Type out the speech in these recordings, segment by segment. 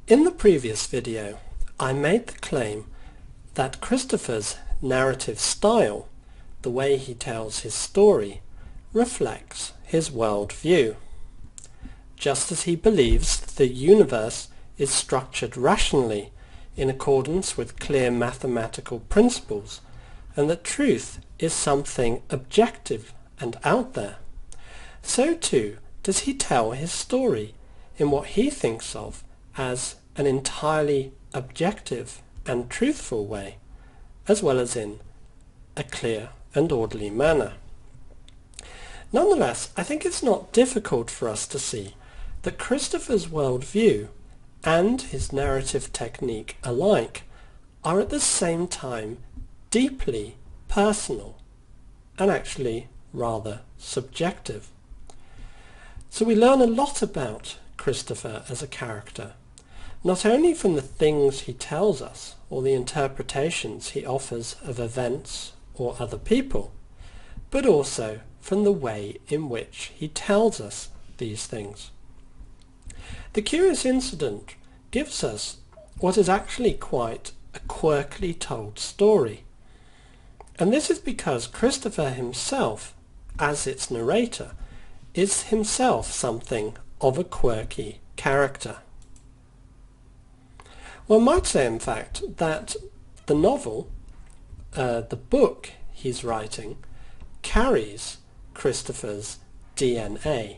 In the previous video, I made the claim that Christopher's narrative style, the way he tells his story, reflects his worldview. Just as he believes the universe is structured rationally in accordance with clear mathematical principles, and that truth is something objective and out there, so too does he tell his story in what he thinks of as an entirely objective and truthful way, as well as in a clear and orderly manner. Nonetheless, I think it's not difficult for us to see that Christopher's worldview and his narrative technique alike are at the same time deeply personal and actually rather subjective. So we learn a lot about Christopher as a character, not only from the things he tells us or the interpretations he offers of events or other people, but also from the way in which he tells us these things. The curious incident gives us what is actually quite a quirkily told story, and this is because Christopher himself, as its narrator, is himself something of a quirky character. One might say, in fact, that the novel, the book he's writing, carries Christopher's DNA.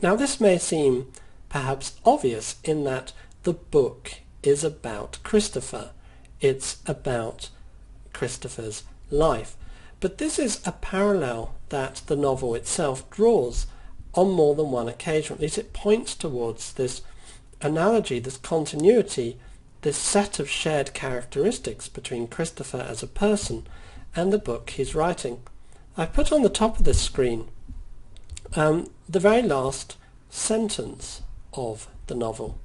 Now this may seem perhaps obvious in that the book is about Christopher. It's about Christopher's life. But this is a parallel that the novel itself draws on more than one occasion. At least it points towards this analogy, this continuity, this set of shared characteristics between Christopher as a person and the book he's writing. I've put on the top of this screen the very last sentence of the novel.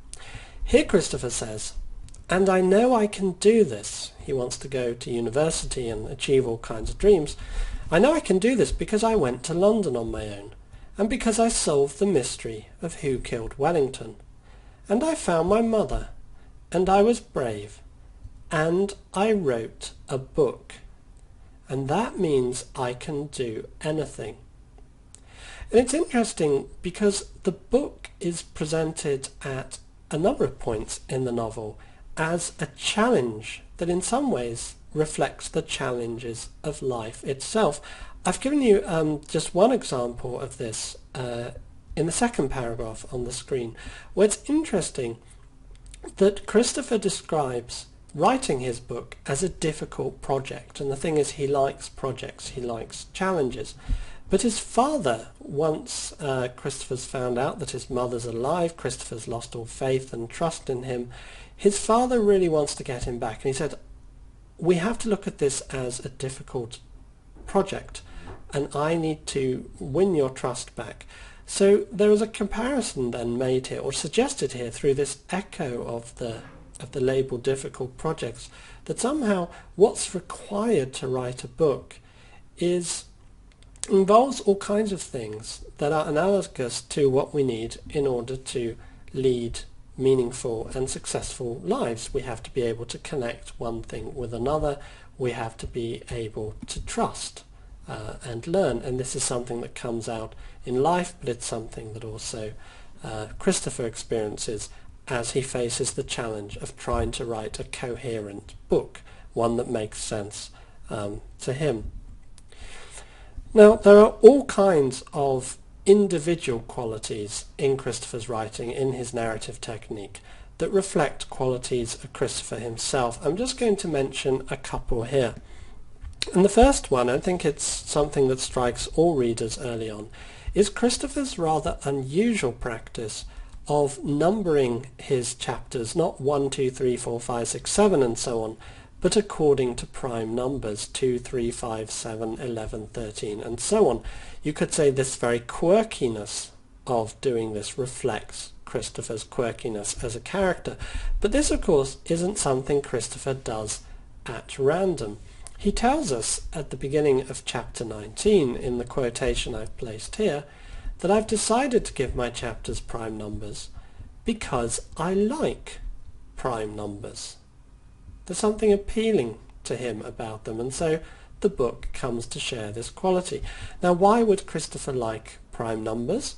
Here Christopher says, "And I know I can do this." He wants to go to university and achieve all kinds of dreams. "I know I can do this because I went to London on my own, and because I solved the mystery of who killed Wellington. And I found my mother, and I was brave, and I wrote a book. And that means I can do anything." And it's interesting because the book is presented at a number of points in the novel as a challenge that in some ways reflects the challenges of life itself. I've given you just one example of this in the second paragraph on the screen, where it's interesting that Christopher describes writing his book as a difficult project, and the thing is, he likes projects, he likes challenges. But his father, once Christopher's found out that his mother's alive, Christopher's lost all faith and trust in him, his father really wants to get him back, and he said, "We have to look at this as a difficult project, and I need to win your trust back." So there is a comparison then made here, or suggested here, through this echo of the label difficult projects, that somehow what's required to write a book involves all kinds of things that are analogous to what we need in order to lead meaningful and successful lives. We have to be able to connect one thing with another. We have to be able to trust and learn, and this is something that comes out in life, but it's something that also Christopher experiences as he faces the challenge of trying to write a coherent book, one that makes sense to him. Now, there are all kinds of individual qualities in Christopher's writing, in his narrative technique, that reflect qualities of Christopher himself. I'm just going to mention a couple here. And the first one, I think it's something that strikes all readers early on, is Christopher's rather unusual practice of numbering his chapters, not 1, 2, 3, 4, 5, 6, 7 and so on, but according to prime numbers, 2, 3, 5, 7, 11, 13 and so on. You could say this very quirkiness of doing this reflects Christopher's quirkiness as a character. But this, of course, isn't something Christopher does at random. He tells us at the beginning of chapter 19, in the quotation I've placed here, that I've decided to give my chapters prime numbers because I like prime numbers. There's something appealing to him about them, and so the book comes to share this quality. Now, why would Christopher like prime numbers?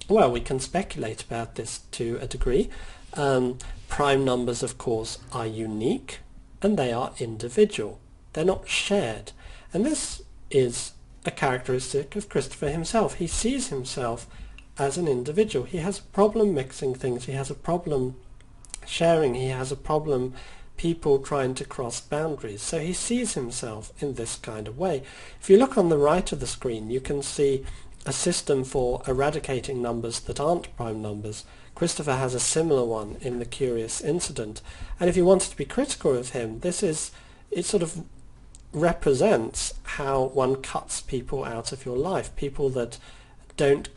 Well, we can speculate about this to a degree. Prime numbers, of course, are unique and they are individual. They're not shared. And this is a characteristic of Christopher himself. He sees himself as an individual. He has a problem mixing things. He has a problem sharing. He has a problem people trying to cross boundaries. So he sees himself in this kind of way. If you look on the right of the screen, you can see a system for eradicating numbers that aren't prime numbers. Christopher has a similar one in The Curious Incident. And if you wanted to be critical of him, it sort of represents how one cuts people out of your life, people that don't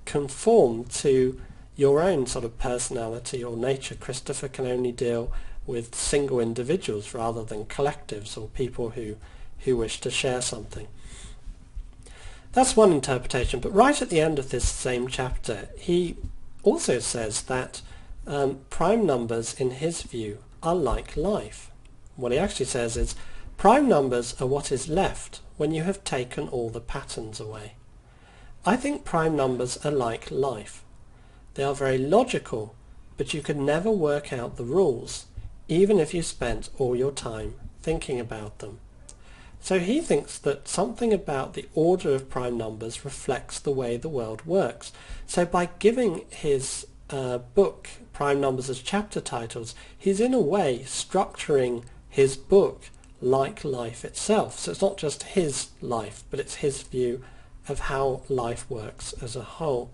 conform to your own sort of personality or nature. Christopher can only deal with single individuals rather than collectives or people who wish to share something. That's one interpretation, but right at the end of this same chapter he also says that prime numbers in his view are like life. What he actually says is prime numbers are what is left when you have taken all the patterns away. I think prime numbers are like life. They are very logical, but you could never work out the rules, even if you spent all your time thinking about them. So he thinks that something about the order of prime numbers reflects the way the world works. So by giving his book prime numbers as chapter titles, he's in a way structuring his book like life itself. So it's not just his life, but it's his view of how life works as a whole.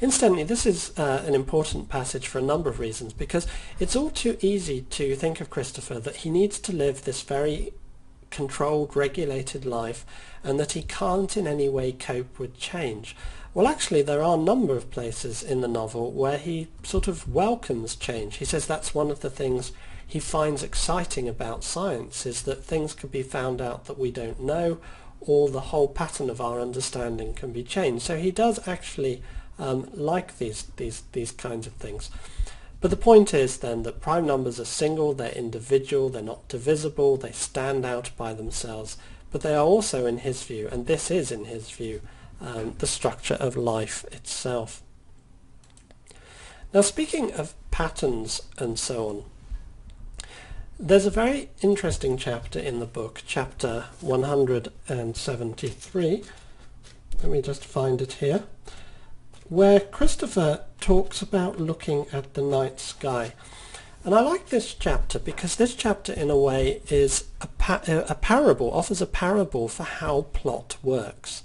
Incidentally, this is an important passage for a number of reasons, because it's all too easy to think of Christopher that he needs to live this very controlled, regulated life, and that he can't in any way cope with change. Well, actually, there are a number of places in the novel where he sort of welcomes change. He says that's one of the things he finds exciting about science, is that things can be found out that we don't know, or the whole pattern of our understanding can be changed. So he does actually like these kinds of things. But the point is then that prime numbers are single, they're individual, they're not divisible, they stand out by themselves, but they are also, in his view, and this is in his view, the structure of life itself. Now, speaking of patterns and so on, there's a very interesting chapter in the book, chapter 173, let me just find it here, where Christopher talks about looking at the night sky. And I like this chapter because this chapter in a way is a parable, offers a parable for how plot works.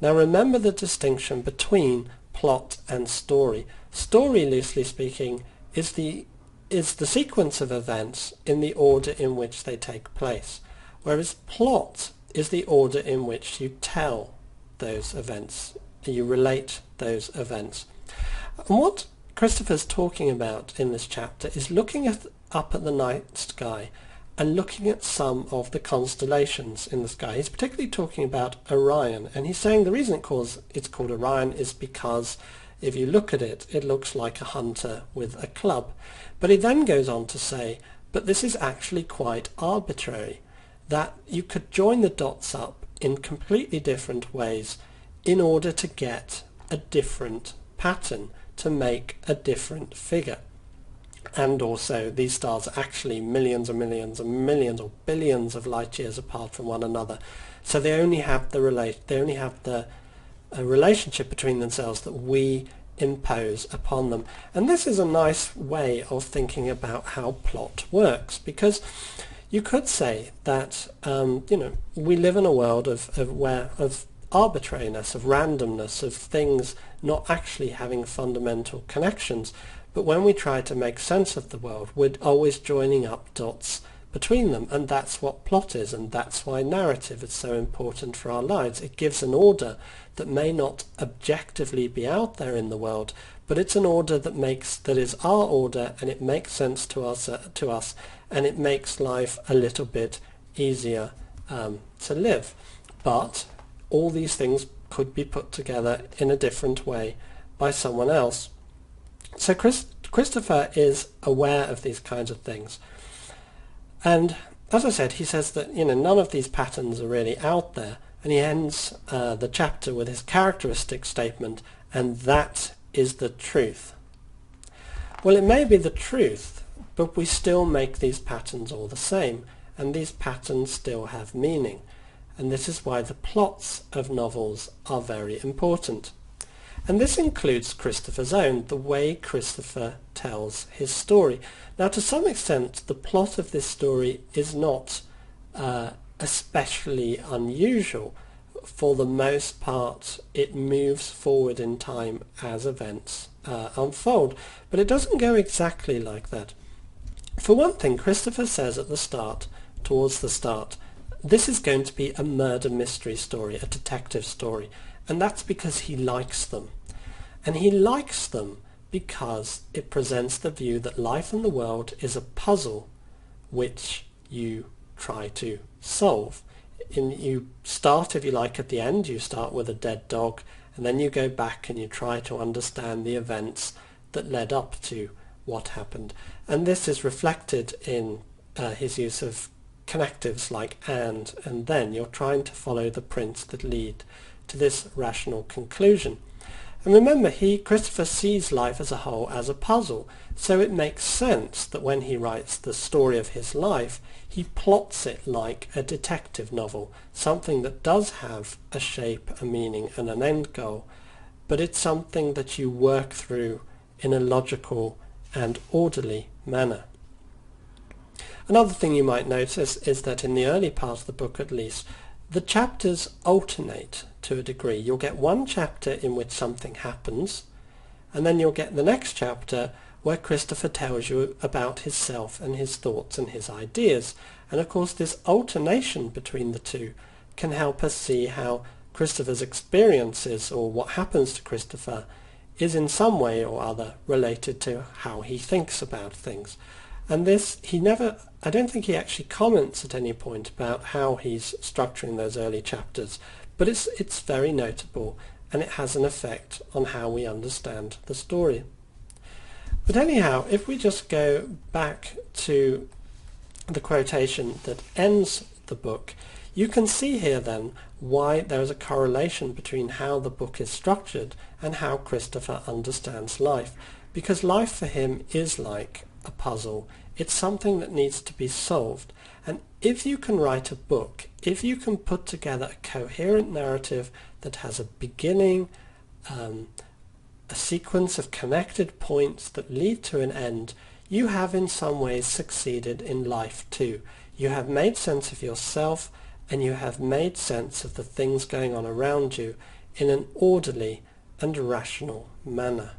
Now remember the distinction between plot and story. Story, loosely speaking, is the sequence of events in the order in which they take place, whereas plot is the order in which you tell those events, you relate those events. And what Christopher's talking about in this chapter is looking up at the night sky and looking at some of the constellations in the sky. He's particularly talking about Orion, and he's saying the reason it's called Orion is because if you look at it, it looks like a hunter with a club. But he then goes on to say, but this is actually quite arbitrary, that you could join the dots up in completely different ways in order to get a different pattern, to make a different figure. And also these stars are actually millions and millions and millions or billions of light years apart from one another, so they only have the relationship between themselves that we impose upon them. And this is a nice way of thinking about how plot works, because you could say that we live in a world of arbitrariness, of randomness, of things not actually having fundamental connections. But when we try to make sense of the world, we're always joining up dots between them, and that's what plot is, and that's why narrative is so important for our lives. It gives an order that may not objectively be out there in the world, but it's an order that is our order, and it makes sense to us, and it makes life a little bit easier to live. But all these things could be put together in a different way by someone else. So Christopher is aware of these kinds of things. And as I said, he says that none of these patterns are really out there. And he ends the chapter with his characteristic statement, and that is the truth. Well, it may be the truth, but we still make these patterns all the same, and these patterns still have meaning. And this is why the plots of novels are very important. And this includes Christopher's own, the way Christopher tells his story. Now, to some extent, the plot of this story is not especially unusual. For the most part, it moves forward in time as events unfold, but it doesn't go exactly like that. For one thing, Christopher says at the start, towards the start, this is going to be a murder mystery story, a detective story, and that's because he likes them. And he likes them because it presents the view that life in the world is a puzzle which you try to solve. You start, if you like, at the end. You start with a dead dog, and then you go back and you try to understand the events that led up to what happened. And this is reflected in his use of connectives like and then. You're trying to follow the prints that lead to this rational conclusion. And remember, Christopher sees life as a whole as a puzzle, so it makes sense that when he writes the story of his life, he plots it like a detective novel, something that does have a shape, a meaning, and an end goal, but it's something that you work through in a logical and orderly manner. Another thing you might notice is that in the early part of the book, at least, the chapters alternate to a degree. You'll get one chapter in which something happens, and then you'll get the next chapter where Christopher tells you about himself and his thoughts and his ideas. And of course, this alternation between the two can help us see how Christopher's experiences, or what happens to Christopher, is in some way or other related to how he thinks about things. And this, I don't think he actually comments at any point about how he's structuring those early chapters, but it's very notable, and it has an effect on how we understand the story. But anyhow, if we just go back to the quotation that ends the book, you can see here then why there is a correlation between how the book is structured and how Christopher understands life. Because life for him is like a puzzle. It's something that needs to be solved. And if you can write a book, if you can put together a coherent narrative that has a beginning, a sequence of connected points that lead to an end, you have in some ways succeeded in life too. You have made sense of yourself, and you have made sense of the things going on around you in an orderly and rational manner.